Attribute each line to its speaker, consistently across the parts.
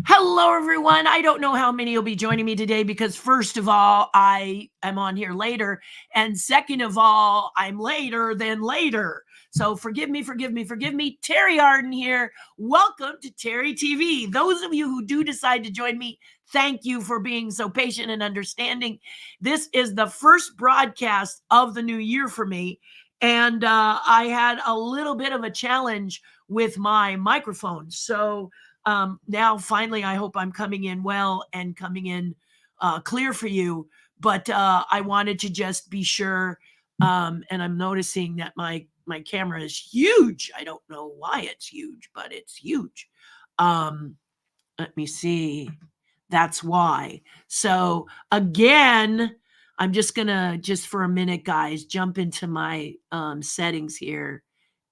Speaker 1: Hello, everyone. I don't know how many will be joining me today because, first of all, I am on here later. And second of all, I'm later than later. So forgive me, forgive me, forgive me. Terri Hardin here. Welcome to Terri TV. Those of you who do decide to join me, thank you for being so patient and understanding. This is the first broadcast of the new year for me. And I had a little bit of a challenge with my microphone. So now finally I hope I'm coming in well and coming in clear for you. But I wanted to just be sure, and I'm noticing that my camera is huge. I don't know why it's huge, but it's huge. um Let me see. That's why. So again, I'm just gonna, just for a minute, guys, jump into my settings here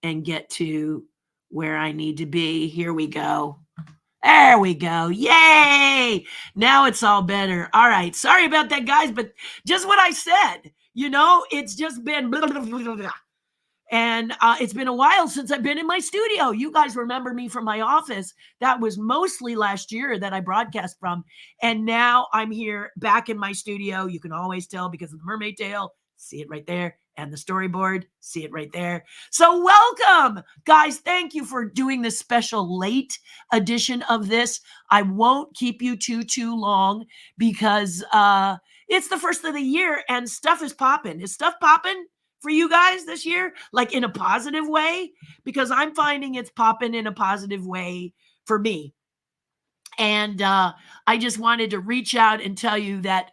Speaker 1: and get to where I need to be. Here we go. There we go. Yay! Now it's all better. All right. Sorry about that, guys, but just what I said. It's just been blah, blah, blah, blah, blah. And it's been a while since I've been in my studio. You guys remember me from my office. That was mostly last year that I broadcast from. And now I'm here back in my studio. You can always tell because of the mermaid tail. See it right there. And the storyboard. See it right there. So welcome, guys. Thank you for doing this special late edition of this. I won't keep you too long because it's the first of the year and stuff is popping. Is stuff popping for you guys this year, like in a positive way? Because I'm finding it's popping in a positive way for me. And I just wanted to reach out and tell you that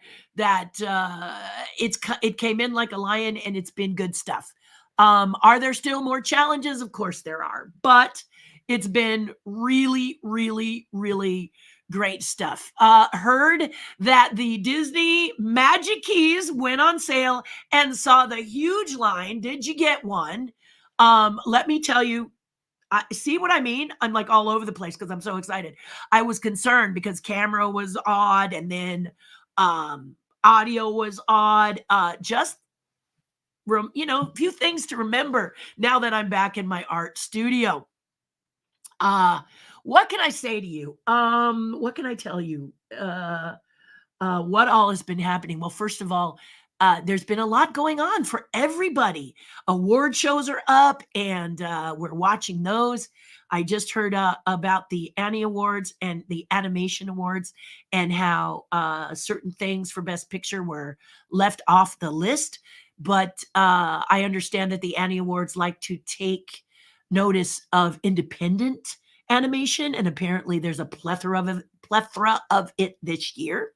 Speaker 1: it came in like a lion, and it's been good stuff. Are there still more challenges? Of course there are, but it's been really, really, really great stuff. Heard that the Disney Magic Keys went on sale and saw the huge line. Did you get one? Let me tell you, see what I mean? I'm like all over the place because I'm so excited. I was concerned because camera was odd, and then audio was odd. Just a few things to remember now that I'm back in my art studio. Uh, what can I say to you? What can I tell you? What all has been happening? Well, first of all, there's been a lot going on for everybody. Award shows are up, and we're watching those. I just heard about the Annie Awards and the Animation Awards, and how certain things for Best Picture were left off the list. But I understand that the Annie Awards like to take notice of independent animation, and apparently there's a plethora of it this year.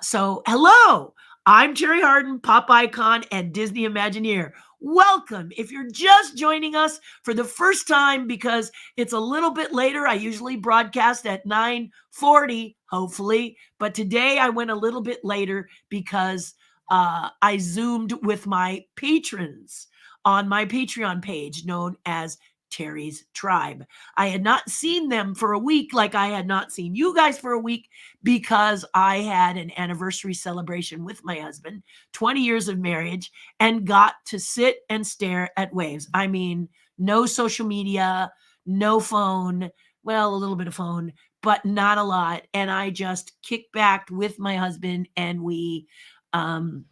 Speaker 1: So, hello, I'm Terri Hardin, pop icon and Disney Imagineer. Welcome. If you're just joining us for the first time, because it's a little bit later, I usually broadcast at 9:40, hopefully, but today I went a little bit later because I Zoomed with my patrons on my Patreon page known as Terri's Tribe. I had not seen them for a week, like I had not seen you guys for a week, because I had an anniversary celebration with my husband, 20 years of marriage, and got to sit and stare at waves. I mean, no social media, no phone, well, a little bit of phone, but not a lot. And I just kicked back with my husband, and we um,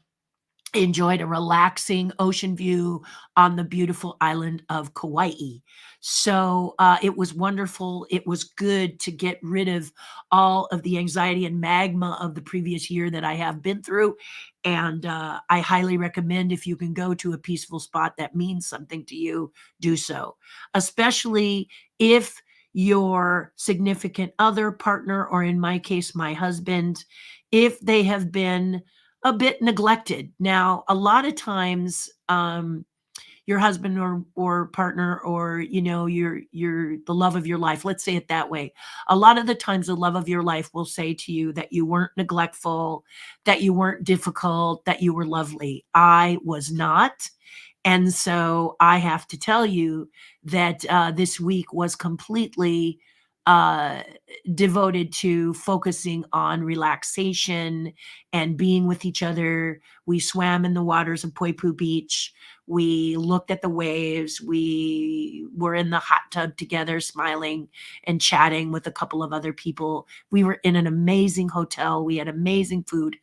Speaker 1: enjoyed a relaxing ocean view on the beautiful island of Kauai. So it was wonderful. It was good to get rid of all of the anxiety and magma of the previous year that I have been through. And I highly recommend, if you can go to a peaceful spot that means something to you, do so, especially if your significant other, partner, or in my case, my husband, if they have been a bit neglected. Now, a lot of times, your husband or partner, or your the love of your life, let's say it that way. A lot of the times the love of your life will say to you that you weren't neglectful, that you weren't difficult, that you were lovely. I was not. And so I have to tell you that this week was completely uh, devoted to focusing on relaxation and being with each other. We swam in the waters of Poipu Beach. We looked at the waves. We were in the hot tub together, smiling and chatting with a couple of other people. We were in an amazing hotel. We had amazing food.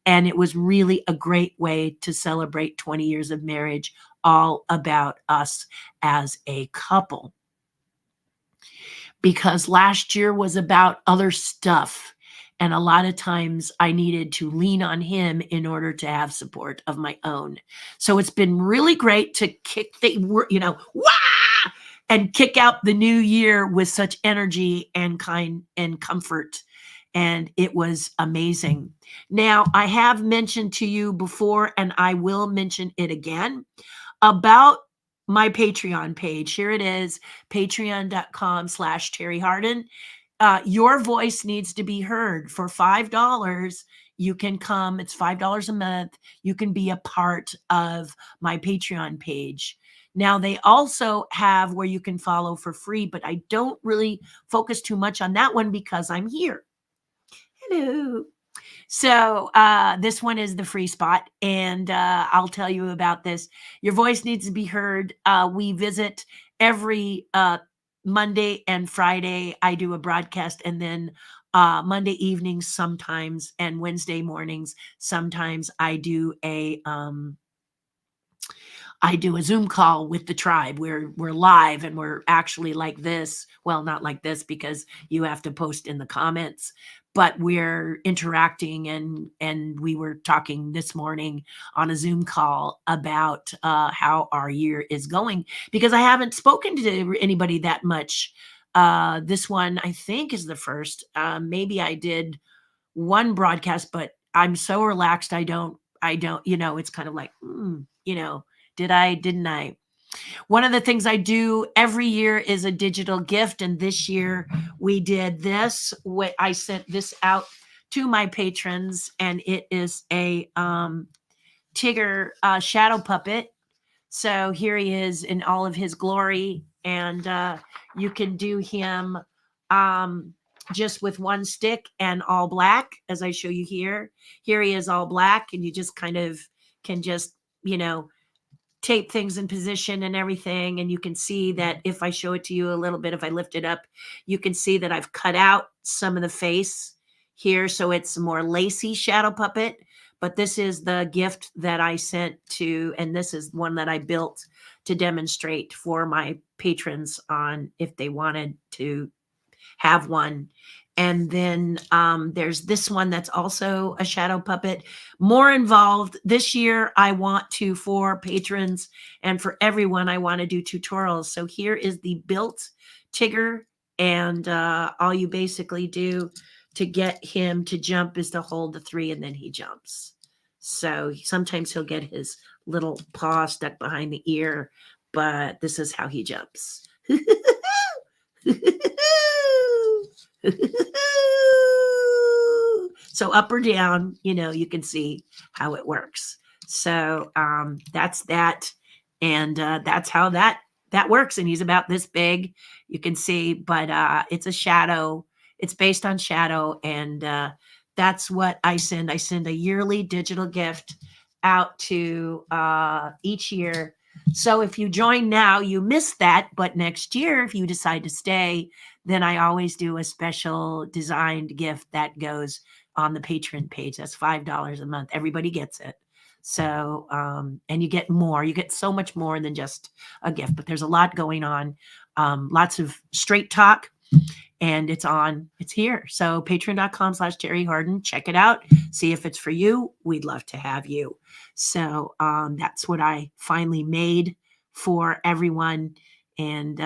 Speaker 1: And it was really a great way to celebrate 20 years of marriage, all about us as a couple. Because last year was about other stuff. And a lot of times I needed to lean on him in order to have support of my own. So it's been really great to kick the, wah! And kick out the new year with such energy and kind and comfort. And it was amazing. Now, I have mentioned to you before, and I will mention it again, about my Patreon page. Here it is, patreon.com/Terri Hardin. Your voice needs to be heard. For $5, you can come. It's $5 a month. You can be a part of my Patreon page. Now, they also have where you can follow for free, but I don't really focus too much on that one because I'm here. Hello. So this one is the free spot, and I'll tell you about this. Your voice needs to be heard. We visit every Monday and Friday. I do a broadcast, and then Monday evenings sometimes, and Wednesday mornings sometimes I do a Zoom call with the tribe. We're live, and we're actually like this. Well, not like this because you have to post in the comments, but we're interacting, and we were talking this morning on a Zoom call about how our year is going, because I haven't spoken to anybody that much. This one I think is the first. Maybe I did one broadcast, but I'm so relaxed. I don't, it's kind of like, did I, didn't I? One of the things I do every year is a digital gift. And this year we did this. I sent this out to my patrons, and it is a Tigger shadow puppet. So here he is in all of his glory. And you can do him just with one stick and all black, as I show you here. Here he is all black, and you just kind of can just, tape things in position and everything. And you can see that if I show it to you a little bit, if I lift it up, you can see that I've cut out some of the face here. So it's a more lacy shadow puppet. But this is the gift that I sent to, and this is one that I built to demonstrate for my patrons on if they wanted to have one. And then there's this one that's also a shadow puppet, more involved. This year, I want to, for patrons and for everyone, I want to do tutorials. So here is the built Tigger. And all you basically do to get him to jump is to hold the 3, and then he jumps. So sometimes he'll get his little paw stuck behind the ear, but this is how he jumps. So up or down, you can see how it works. So that's that. And that's how that works. And he's about this big, you can see, but it's a shadow. It's based on shadow. And that's what I send. I send a yearly digital gift out to each year. So if you join now, you miss that. But next year, if you decide to stay, then I always do a special designed gift that goes on the patron page. That's $5 a month. Everybody gets it. So, and you get more. You get so much more than just a gift. But there's a lot going on. Lots of straight talk. And it's here. So patreon.com/Terri Hardin. Check it out. See if it's for you. We'd love to have you. So that's what I finally made for everyone. And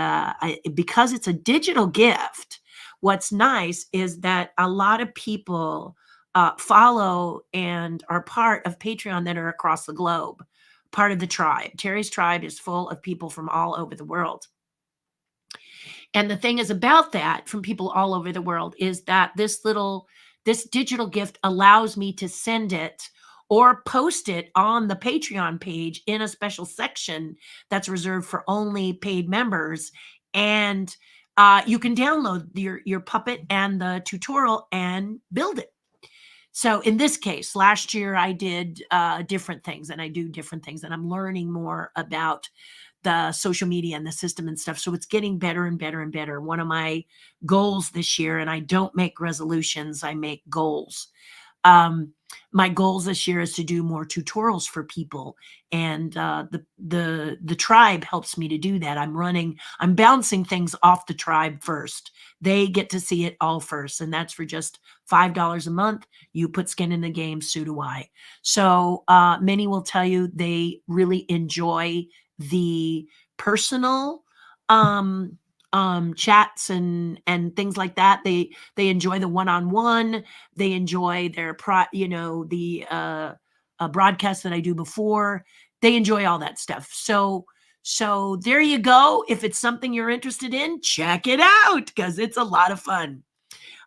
Speaker 1: because it's a digital gift, what's nice is that a lot of people follow and are part of Patreon that are across the globe, part of the tribe. Terri's tribe is full of people from all over the world. And the thing is about that, from people all over the world, is that this digital gift allows me to send it or post it on the Patreon page in a special section that's reserved for only paid members. And you can download your puppet and the tutorial and build it. So in this case, last year I did different things, and I do different things, and I'm learning more about the social media and the system and stuff. So it's getting better and better and better. One of my goals this year, and I don't make resolutions, I make goals. Um, my goals this year is to do more tutorials for people, and the tribe helps me to do that. I'm bouncing things off the tribe first. They get to see it all first, and that's for just $5 a month. You put skin in the game, so do I. So many will tell you they really enjoy the personal chats and things like that. They enjoy the one-on-one. They enjoy their the broadcast that I do before. They enjoy all that stuff. So there you go. If it's something you're interested in, check it out, because it's a lot of fun.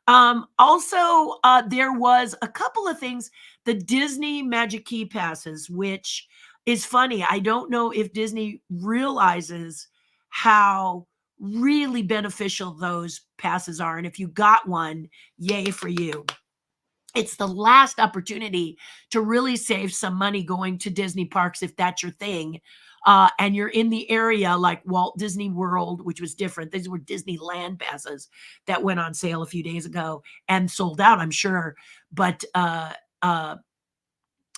Speaker 1: Also, there was a couple of things. The Disney Magic Key Passes, which is funny. I don't know if Disney realizes how really beneficial those passes are. And if you got one, yay for you. It's the last opportunity to really save some money going to Disney parks, if that's your thing. And you're in the area like Walt Disney World, which was different. These were Disneyland passes that went on sale a few days ago and sold out, I'm sure. But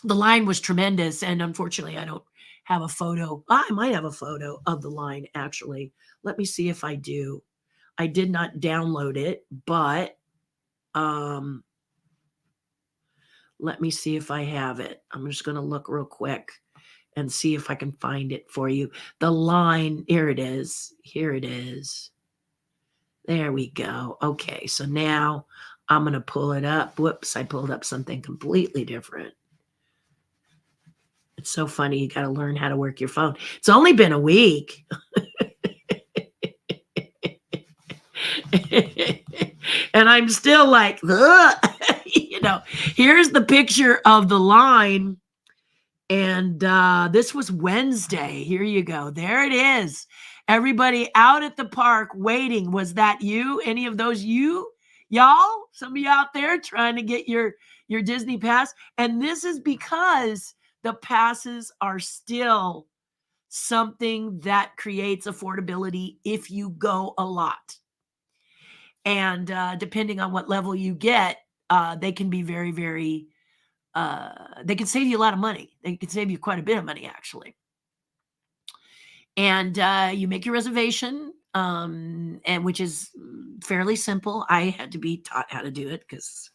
Speaker 1: the line was tremendous. And unfortunately, I don't have a photo. I might have a photo of the line, actually. Let me see if I do. I did not download it, but let me see if I have it. I'm just going to look real quick and see if I can find it for you. The line, here it is. Here it is. There we go. Okay, so now I'm going to pull it up. Whoops, I pulled up something completely different. It's so funny. You got to learn how to work your phone. It's only been a week. And I'm still like, here's the picture of the line. And this was Wednesday. Here you go. There it is. Everybody out at the park waiting. Was that you? Any of those you? Y'all? Some of you out there trying to get your Disney pass? And this is because the passes are still something that creates affordability if you go a lot. And depending on what level you get, they can be very, very, they can save you a lot of money. They can save you quite a bit of money, actually. And you make your reservation, and which is fairly simple. I had to be taught how to do it because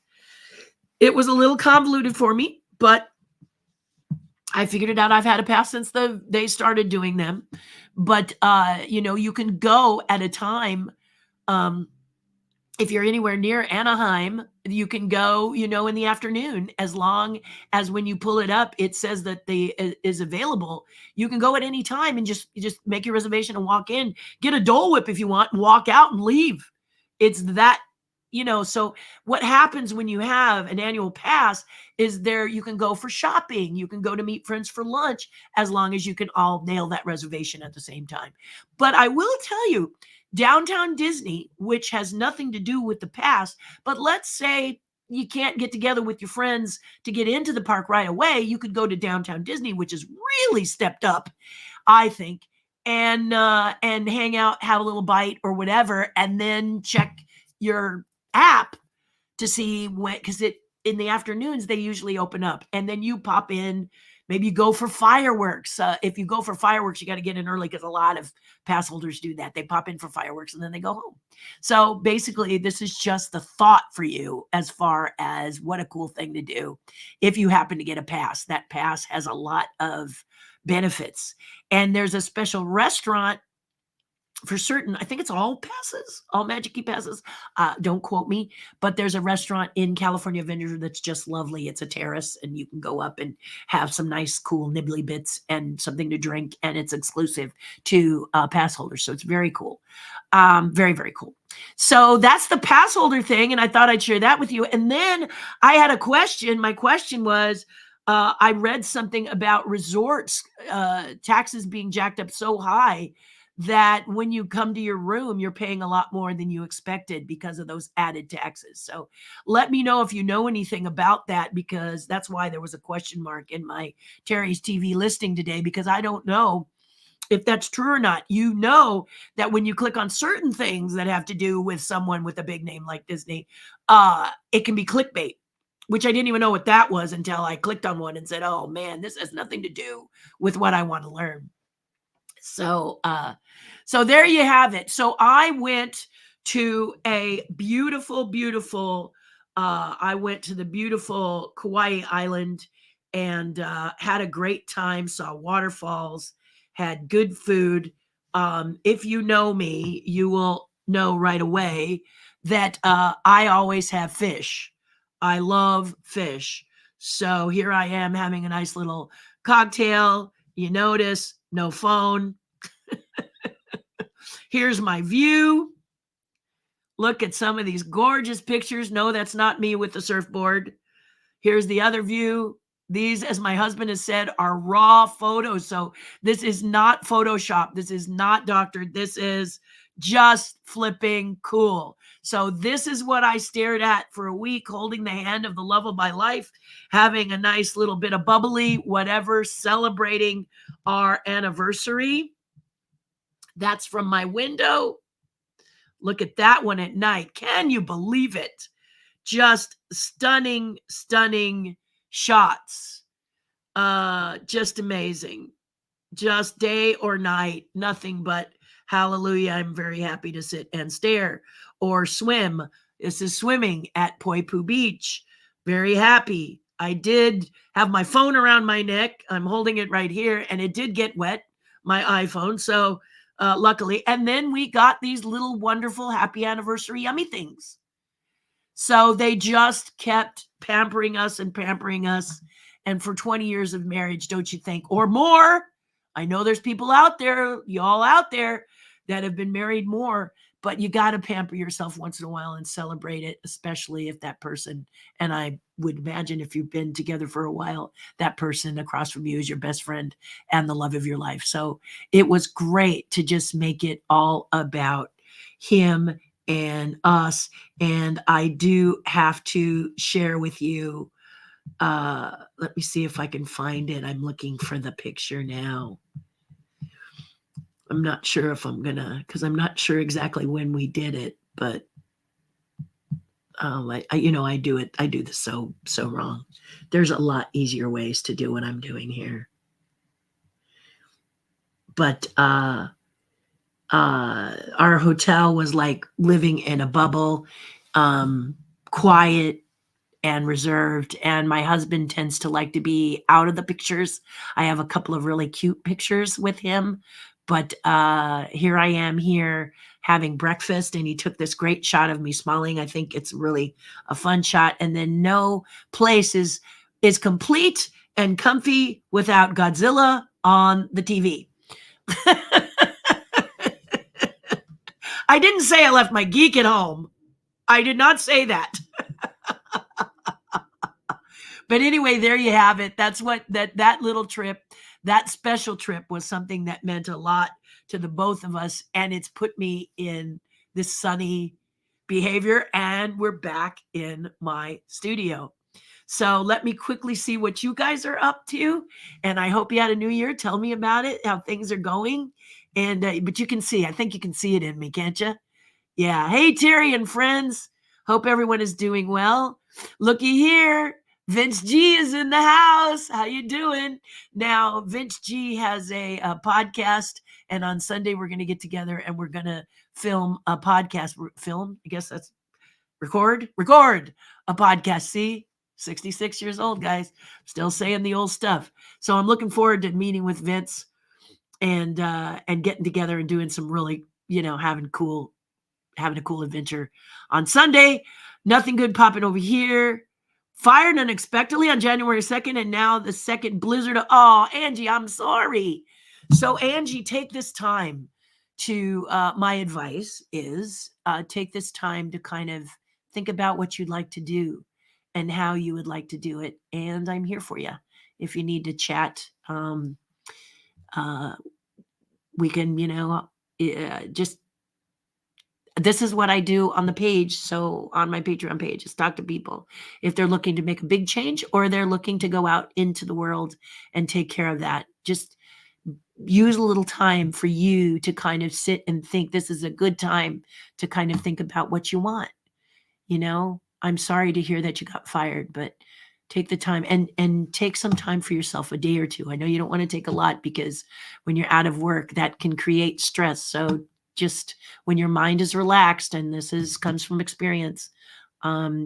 Speaker 1: it was a little convoluted for me, but I figured it out. I've had a pass since they started doing them. But, you can go at a time. If you're anywhere near Anaheim, you can go, in the afternoon, as long as when you pull it up, it says that is available. You can go at any time and just make your reservation and walk in, get a Dole Whip if you want, and walk out and leave. It's that, so what happens when you have an annual pass is you can go for shopping. You can go to meet friends for lunch, as long as you can all nail that reservation at the same time. But I will tell you, Downtown Disney, which has nothing to do with the pass, but let's say you can't get together with your friends to get into the park right away, you could go to Downtown Disney, which is really stepped up, I think, and hang out, have a little bite or whatever, and then check your app to see when, because in the afternoons they usually open up, and then you pop in. Maybe you go for fireworks. If you go for fireworks, you got to get in early, because a lot of pass holders do that. They pop in for fireworks and then they go home. So basically, this is just the thought for you as far as what a cool thing to do if you happen to get a pass. That pass has a lot of benefits. And there's a special restaurant for certain. I think it's all passes, all Magic Key passes. Don't quote me, but there's a restaurant in California Adventure that's just lovely. It's a terrace, and you can go up and have some nice, cool nibbly bits and something to drink, and it's exclusive to pass holders. So it's very cool. Very, very cool. So that's the pass holder thing, and I thought I'd share that with you. And then I had a question. My question was, I read something about resorts, taxes being jacked up so high that when you come to your room, you're paying a lot more than you expected because of those added taxes. So let me know if you know anything about that, because that's why there was a question mark in my Terry's TV listing today, because I don't know if that's true or not. You know that when you click on certain things that have to do with someone with a big name like Disney, it can be clickbait, which I didn't even know what that was until I clicked on one and said, oh man, this has nothing to do with what I want to learn. So, so there you have it. So I went to a beautiful, beautiful, I went to the beautiful Kauai Island and had a great time, saw waterfalls, had good food. If you know me, you will know right away that I always have fish. I love fish. So here I am having a nice little cocktail. You notice no phone. Here's my view. Look at some of these gorgeous pictures. No, that's not me with the surfboard. Here's the other view. These, as my husband has said, are raw photos. So this is not Photoshop. This is not doctored. This is just flipping cool. So this is what I stared at for a week, holding the hand of the love of my life, having a nice little bit of bubbly, whatever, celebrating our anniversary. That's from my window. Look at that one at night. Can you believe it? Just stunning, stunning shots. Just amazing. Just day or night, nothing but hallelujah. I'm very happy to sit and stare or swim. This is swimming at Poipu Beach. Very happy. I did have my phone around my neck. I'm holding it right here, and it did get wet, my iPhone. So luckily. And then we got these little wonderful happy anniversary yummy things. So they just kept pampering us and pampering us. And for 20 years of marriage, don't you think, or more? I know there's people out there, y'all out there, that have been married more, but you got to pamper yourself once in a while and celebrate it, especially if that person, and I would imagine if you've been together for a while, that person across from you is your best friend and the love of your life. So it was great to just make it all about him and us. And I do have to share with you, let me see if I can find it. I'm looking for the picture now. I'm not sure if I'm gonna, because I'm not sure exactly when we did it, but I do it. I do this so wrong. There's a lot easier ways to do what I'm doing here. But our hotel was like living in a bubble, quiet and reserved. And my husband tends to like to be out of the pictures. I have a couple of really cute pictures with him, but here I am here having breakfast, and he took this great shot of me smiling. I think it's really a fun shot. And then no place is complete and comfy without Godzilla on the TV. I didn't say I left my geek at home. I did not say that. But anyway, there you have it. That's what that little trip, that special trip, was something that meant a lot to the both of us. And it's put me in this sunny behavior. And we're back in my studio. So let me quickly see what you guys are up to. And I hope you had a new year. Tell me about it, how things are going. And but you can see, I think you can see it in me, can't you? Yeah. Hey, Terry and friends. Hope everyone is doing well. Looky here. Vince G is in the house. How you doing? Now, Vince G has a podcast, and on Sunday we're going to get together and we're going to film a podcast. Film? I guess that's record a podcast. See, 66 years old, guys. Still saying the old stuff. So I'm looking forward to meeting with Vince and getting together and doing some really, having a cool adventure on Sunday. Nothing good popping over here. Fired unexpectedly on January 2nd, and now the second blizzard. Oh, Angie, I'm sorry. So, Angie, take this time to, my advice is take this time to kind of think about what you'd like to do and how you would like to do it. And I'm here for you. If you need to chat, we can, just this is what I do on the page. So on my Patreon page is talk to people if they're looking to make a big change or they're looking to go out into the world and take care of that. Just use a little time for you to kind of sit and think. This is a good time to kind of think about what you want. I'm sorry to hear that you got fired, but take the time and take some time for yourself, a day or two. I know you don't want to take a lot because when you're out of work, that can create stress. So just when your mind is relaxed, and comes from experience,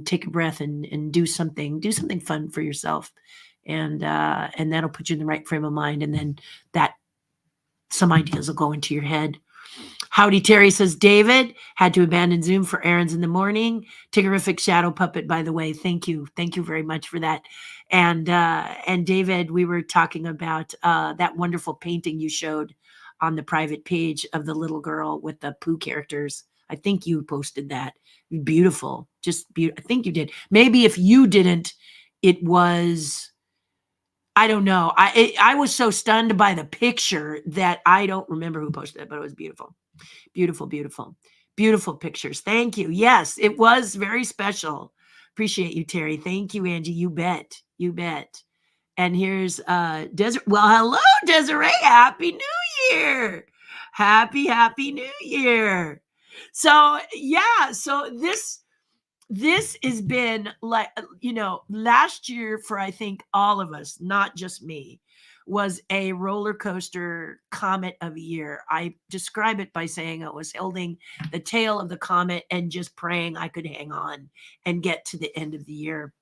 Speaker 1: take a breath and do something fun for yourself. And that'll put you in the right frame of mind. And then that some ideas will go into your head. Howdy Terry says, David had to abandon Zoom for errands in the morning. Terrific shadow puppet, by the way. Thank you. Thank you very much for that. And David, we were talking about that wonderful painting you showed on the private page of the little girl with the Pooh characters. I think you posted that. Beautiful. Just beautiful. I think you did. Maybe if you didn't, it was, I don't know. I was so stunned by the picture that I don't remember who posted it, but it was beautiful. Beautiful, beautiful, beautiful pictures. Thank you. Yes, it was very special. Appreciate you, Terry. Thank you, Angie. You bet. You bet. And here's Desiree. Well, hello, Desiree. Happy New Year. Happy New Year. So yeah, so this has been like, last year for, I think, all of us, not just me, was a roller coaster comet of a year. I describe it by saying I was holding the tail of the comet and just praying I could hang on and get to the end of the year.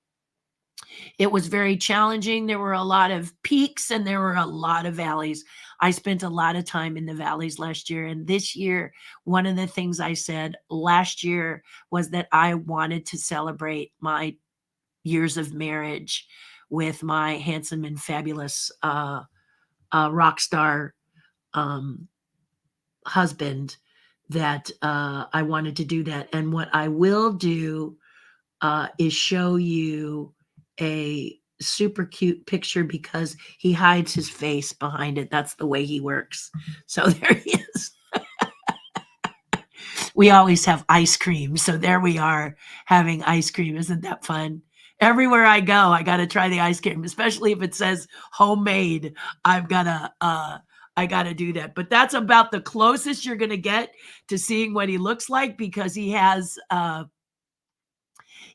Speaker 1: It was very challenging. There were a lot of peaks and there were a lot of valleys. I spent a lot of time in the valleys last year. And this year, one of the things I said last year was that I wanted to celebrate my years of marriage with my handsome and fabulous rock star husband, that I wanted to do that. And what I will do is show you a super cute picture because he hides his face behind it. That's the way he works. So there he is. We always have ice cream. So there we are having ice cream. Isn't that fun? Everywhere I go, I got to try the ice cream, especially if it says homemade. I got to do that. But that's about the closest you're going to get to seeing what he looks like, because he has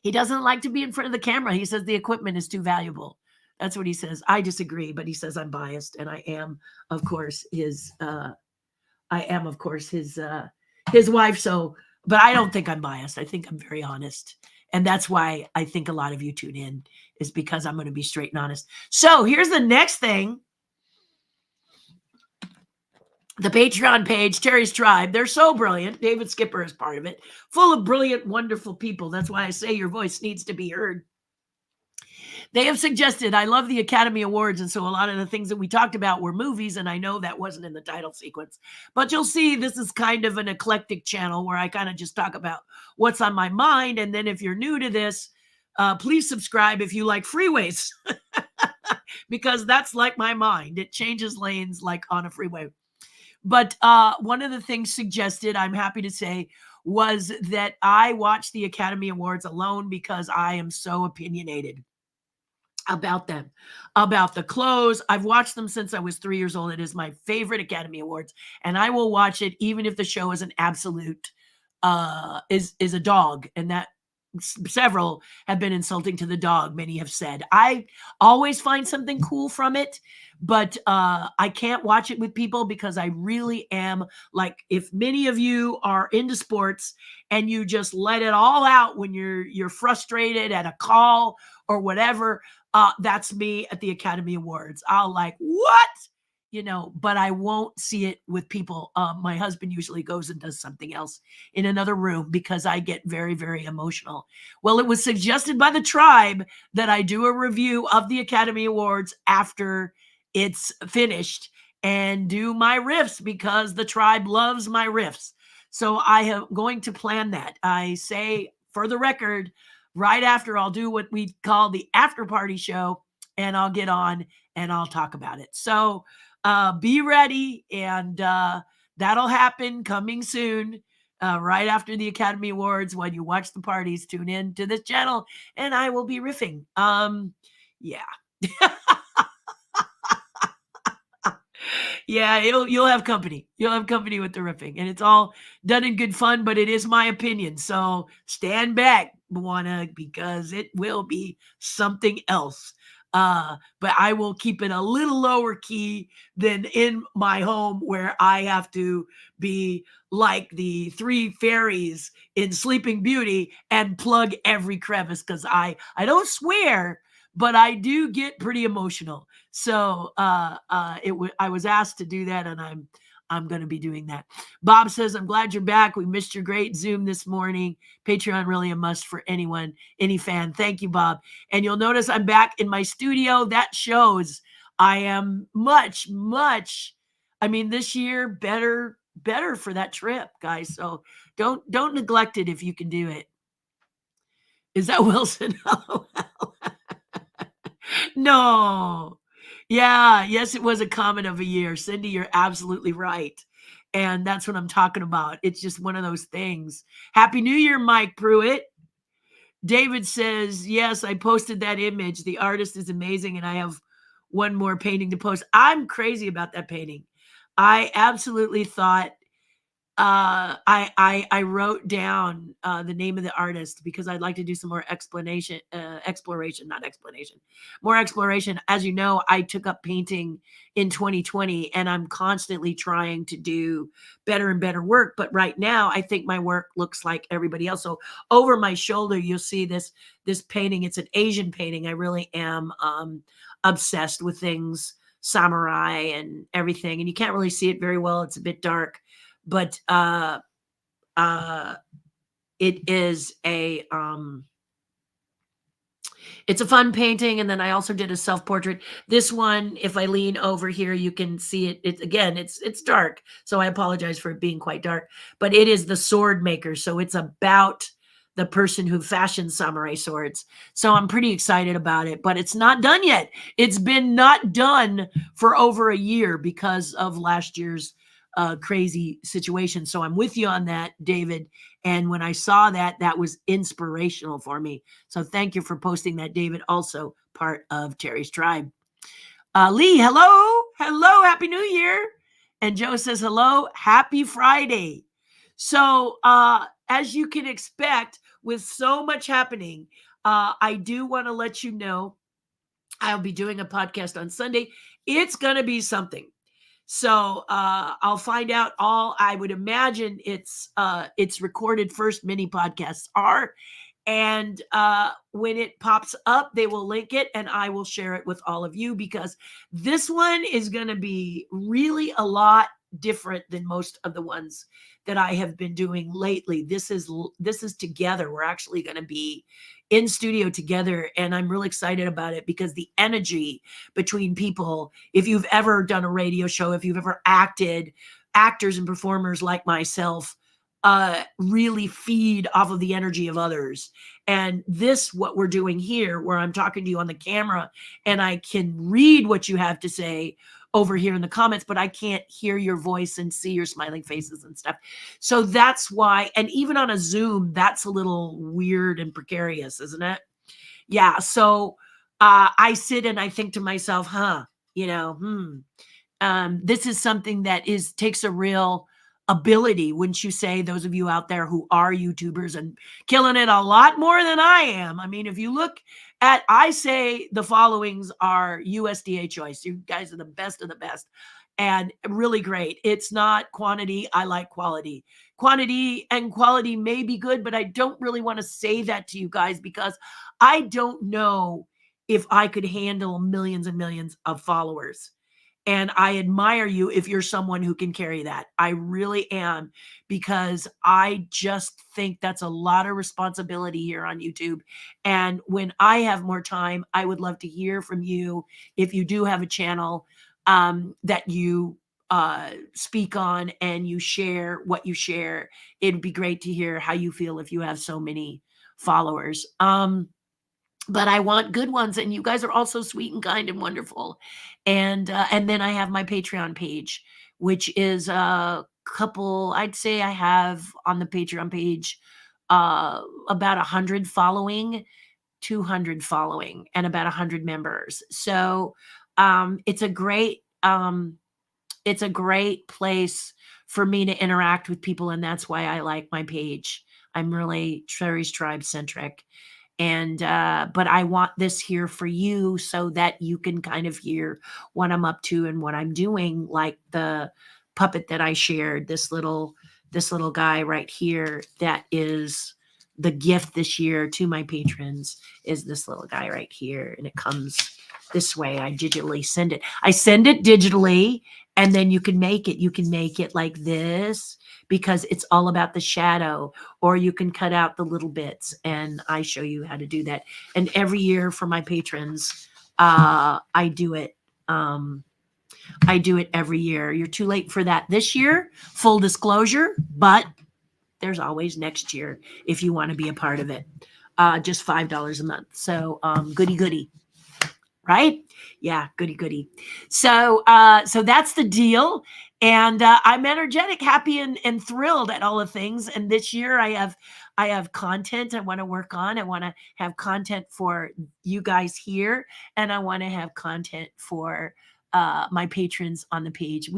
Speaker 1: he doesn't like to be in front of the camera. He says the equipment is too valuable. That's what he says. I disagree, but he says I'm biased, and I am, of course, his wife. So, but I don't think I'm biased. I think I'm very honest. And that's why I think a lot of you tune in, is because I'm going to be straight and honest. So here's the next thing. The Patreon page, Terry's Tribe, they're so brilliant. David Skipper is part of it. Full of brilliant, wonderful people. That's why I say your voice needs to be heard. They have suggested, I love the Academy Awards, and so a lot of the things that we talked about were movies, and I know that wasn't in the title sequence. But you'll see this is kind of an eclectic channel where I kind of just talk about what's on my mind. And then if you're new to this, please subscribe if you like freeways, because that's like my mind. It changes lanes like on a freeway. But one of the things suggested, I'm happy to say, was that I watch the Academy Awards alone because I am so opinionated about them, about the clothes. I've watched them since I was 3 years old. It is my favorite Academy Awards, and I will watch it even if the show is an absolute is a dog, and that several have been insulting to the dog. Many have said I always find something cool from it, but I can't watch it with people because I really am like, if many of you are into sports and you just let it all out when you're frustrated at a call or whatever, that's me at the Academy Awards. I'll like, what? But I won't see it with people. My husband usually goes and does something else in another room because I get very, very emotional. Well, it was suggested by the tribe that I do a review of the Academy Awards after it's finished and do my riffs, because the tribe loves my riffs. So I am going to plan that. I say, for the record, right after, I'll do what we call the after party show, and I'll get on and I'll talk about it. So be ready. And that'll happen coming soon. Right after the Academy Awards, when you watch the parties, tune in to this channel, and I will be riffing. Yeah. Yeah, you'll have company. You'll have company with the riffing, and it's all done in good fun, but it is my opinion. So stand back, Moana, because it will be something else. But I will keep it a little lower key than in my home, where I have to be like the three fairies in Sleeping Beauty and plug every crevice, because I don't swear, but I do get pretty emotional. So I was asked to do that, and I'm going to be doing that. Bob says, I'm glad you're back. We missed your great Zoom this morning. Patreon really a must for anyone, any fan. Thank you, Bob. And you'll notice I'm back in my studio. That shows I am much, much, I mean, this year better for that trip, guys. So don't neglect it if you can do it. Is that Wilson? No. Yeah, yes, it was a comment of a year. Cindy, you're absolutely right. And that's what I'm talking about. It's just one of those things. Happy New Year, Mike Pruitt. David says, yes, I posted that image. The artist is amazing, and I have one more painting to post. I'm crazy about that painting. I absolutely thought I wrote down the name of the artist because I'd like to do some more more exploration. As you know, I took up painting in 2020, and I'm constantly trying to do better and better work. But right now, I think my work looks like everybody else. So over my shoulder, you'll see this painting. It's an Asian painting. I really am obsessed with things samurai and everything, and you can't really see it very well. It's a bit dark, but it is it's a fun painting. And then I also did a self-portrait. This one, if I lean over here, you can see it. It's dark, so I apologize for it being quite dark, but it is the sword maker. So it's about the person who fashioned samurai swords. So I'm pretty excited about it, but it's not done yet. It's been not done for over a year because of last year's crazy situation. So I'm with you on that, David. And when I saw that, that was inspirational for me. So thank you for posting that, David, also part of Terry's tribe. Lee, hello. Hello. Happy New Year. And Joe says, hello. Happy Friday. So as you can expect, with so much happening, I do want to let you know I'll be doing a podcast on Sunday. It's going to be something. So I'll find out all. I would imagine it's recorded first. Mini podcasts are, and when it pops up, they will link it, and I will share it with all of you, because this one is going to be really a lot different than most of the ones that I have been doing lately. This is together. We're actually going to be in studio together, and I'm really excited about it because the energy between people, if you've ever done a radio show, if you've ever acted, actors and performers like myself really feed off of the energy of others. And this, what we're doing here, where I'm talking to you on the camera and I can read what you have to say over here in the comments, but I can't hear your voice and see your smiling faces and stuff. So that's why, and even on a Zoom, that's a little weird and precarious, isn't it? Yeah. So I sit and I think to myself, this is something that takes a real ability, wouldn't you say, those of you out there who are YouTubers and killing it a lot more than I am. I mean, if you look at, I say the followings are USDA choice. You guys are the best of the best and really great. It's not quantity. I like quality. Quantity and quality may be good, but I don't really want to say that to you guys because I don't know if I could handle millions and millions of followers. And I admire you if you're someone who can carry that. I really am, because I just think that's a lot of responsibility here on YouTube. And when I have more time, I would love to hear from you. If you do have a channel that you speak on and you share what you share, it'd be great to hear how you feel if you have so many followers. But I want good ones, and you guys are also sweet and kind and wonderful. And then I have my Patreon page, which is couple, I'd say I have on the Patreon page about 100 following, 200 following, and about 100 members. So it's a great place for me to interact with people, and that's why I like my page. I'm really Terri's Tribe centric. And but I want this here for you so that you can kind of hear what I'm up to and what I'm doing, like the puppet that I shared, this little guy right here, that is the gift this year to my patrons, is this little guy right here, and it comes this way. I digitally send it. I send it digitally, and then you can make it like this, because it's all about the shadow, or you can cut out the little bits, and I show you how to do that. And every year for my patrons, I do it. I do it every year. You're too late for that this year, full disclosure, but there's always next year if you want to be a part of it. Just $5 a month. So goody. Right? Yeah, goody. So that's the deal. And I'm energetic, happy, and thrilled at all the things. And this year I have content I want to work on. I want to have content for you guys here, and I want to have content for my patrons on the page.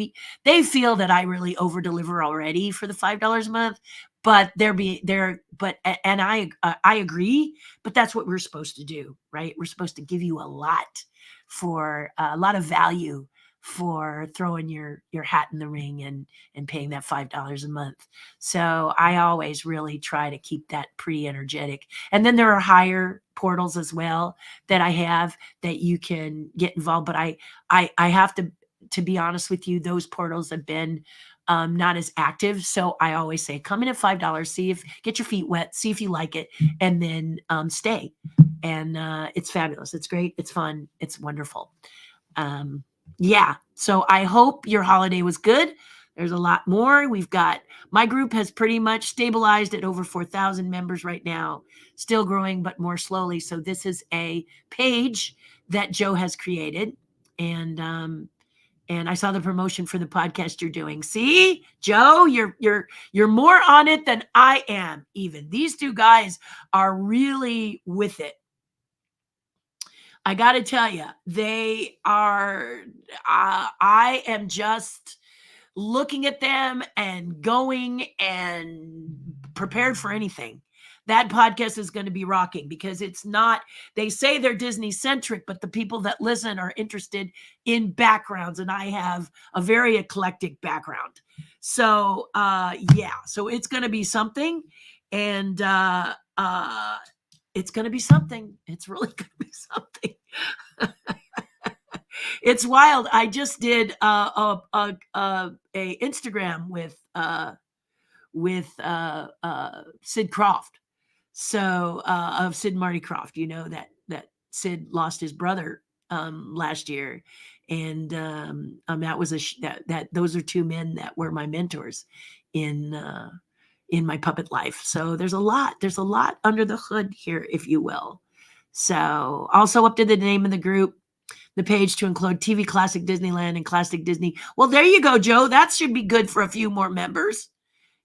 Speaker 1: They feel that I really over deliver already for the $5 a month, but and I agree, but that's what we're supposed to do, right? We're supposed to give you a lot of value for throwing your hat in the ring and paying that $5 a month. So I always really try to keep that pretty energetic. And then there are higher portals as well that I have that you can get involved. But I have to be honest with you, those portals have been not as active. So I always say, come in at $5, get your feet wet, see if you like it, and then stay. And it's fabulous. It's great. It's fun. It's wonderful. Yeah. So I hope your holiday was good. There's a lot more. My group has pretty much stabilized at over 4,000 members right now, still growing, but more slowly. So this is a page that Joe has created. And I saw the promotion for the podcast you're doing. See, Joe, you're more on it than I am. Even these two guys are really with it. I got to tell you, they are. I am just looking at them and going and prepared for anything. That podcast is going to be rocking, because it's not, they say they're Disney centric, but the people that listen are interested in backgrounds, and I have a very eclectic background. So so it's going to be something, and it's going to be something. It's really going to be something. It's wild. I just did a Instagram with Sid Croft. So of Sid and Marty Croft, that Sid lost his brother last year, and that was those are two men that were my mentors in my puppet life. So there's a lot under the hood here, if you will. So also up to the name of the group, the page to include TV Classic Disneyland and Classic Disney. Well, there you go, Joe. That should be good for a few more members.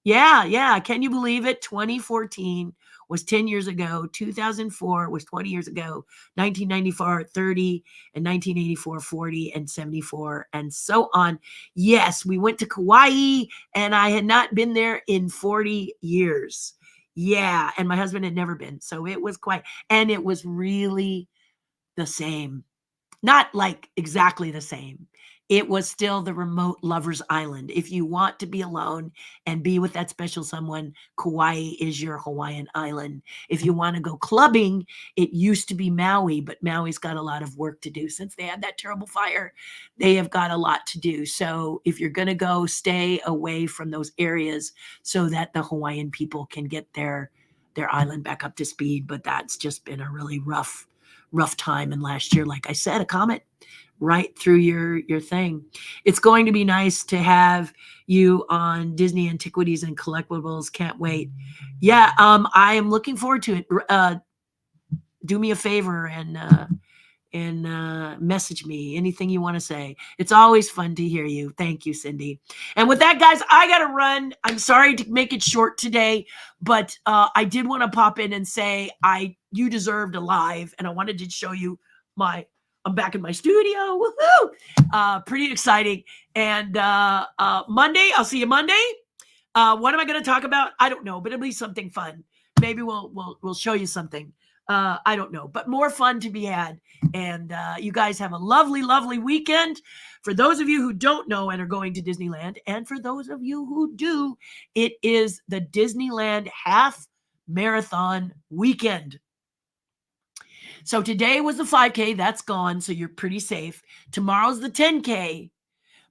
Speaker 1: Yeah. Can you believe it? 2014 was 10 years ago. 2004 was 20 years ago. 1994, 30, and 1984, 40, and 74, and so on. Yes, we went to Kauai, and I had not been there in 40 years. Yeah, and my husband had never been. So it was and it was really the same. Not like exactly the same. It was still the remote lover's island. If you want to be alone and be with that special someone, Kauai is your Hawaiian island. If you want to go clubbing, it used to be Maui, but Maui's got a lot of work to do. Since they had that terrible fire, they have got a lot to do. So if you're going to go, stay away from those areas so that the Hawaiian people can get their island back up to speed. But that's just been a really rough time. And last year, like I said, a comet right through your thing. It's going to be nice to have you on Disney Antiquities and Collectibles. Can't wait. Yeah, I am looking forward to it. Do me a favor message me anything you want to say. It's always fun to hear you. Thank you, Cindy. And with that, guys, I got to run. I'm sorry to make it short today, but I did want to pop in and say you deserved a live, and I wanted to show you I'm back in my studio. Woohoo! Pretty exciting. And Monday, I'll see you Monday. What am I going to talk about? I don't know, but it'll be something fun. Maybe we'll show you something. I don't know, but more fun to be had. And you guys have a lovely, lovely weekend. For those of you who don't know and are going to Disneyland, and for those of you who do, it is the Disneyland Half Marathon Weekend. So today was the 5K. That's gone, so you're pretty safe. Tomorrow's the 10K.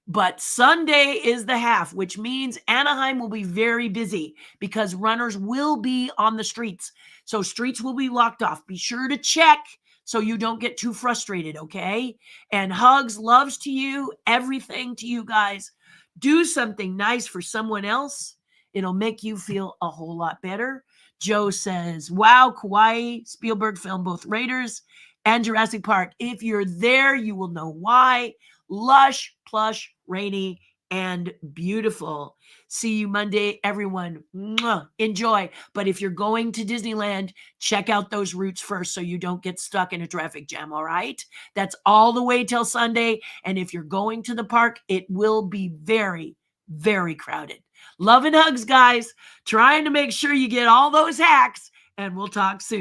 Speaker 1: But Sunday is the half, which means Anaheim will be very busy because runners will be on the streets. So streets will be locked off. Be sure to check so you don't get too frustrated, okay? And hugs, loves to you, everything to you guys. Do something nice for someone else. It'll make you feel a whole lot better. Joe says, wow, Kauai, Spielberg filmed both Raiders and Jurassic Park. If you're there, you will know why. Lush, plush, rainy, and beautiful. See you Monday, everyone. Mwah. Enjoy. But if you're going to Disneyland, check out those routes first so you don't get stuck in a traffic jam, all right? That's all the way till Sunday. And if you're going to the park, it will be very, very crowded. Love and hugs, guys. Trying to make sure you get all those hacks, and we'll talk soon.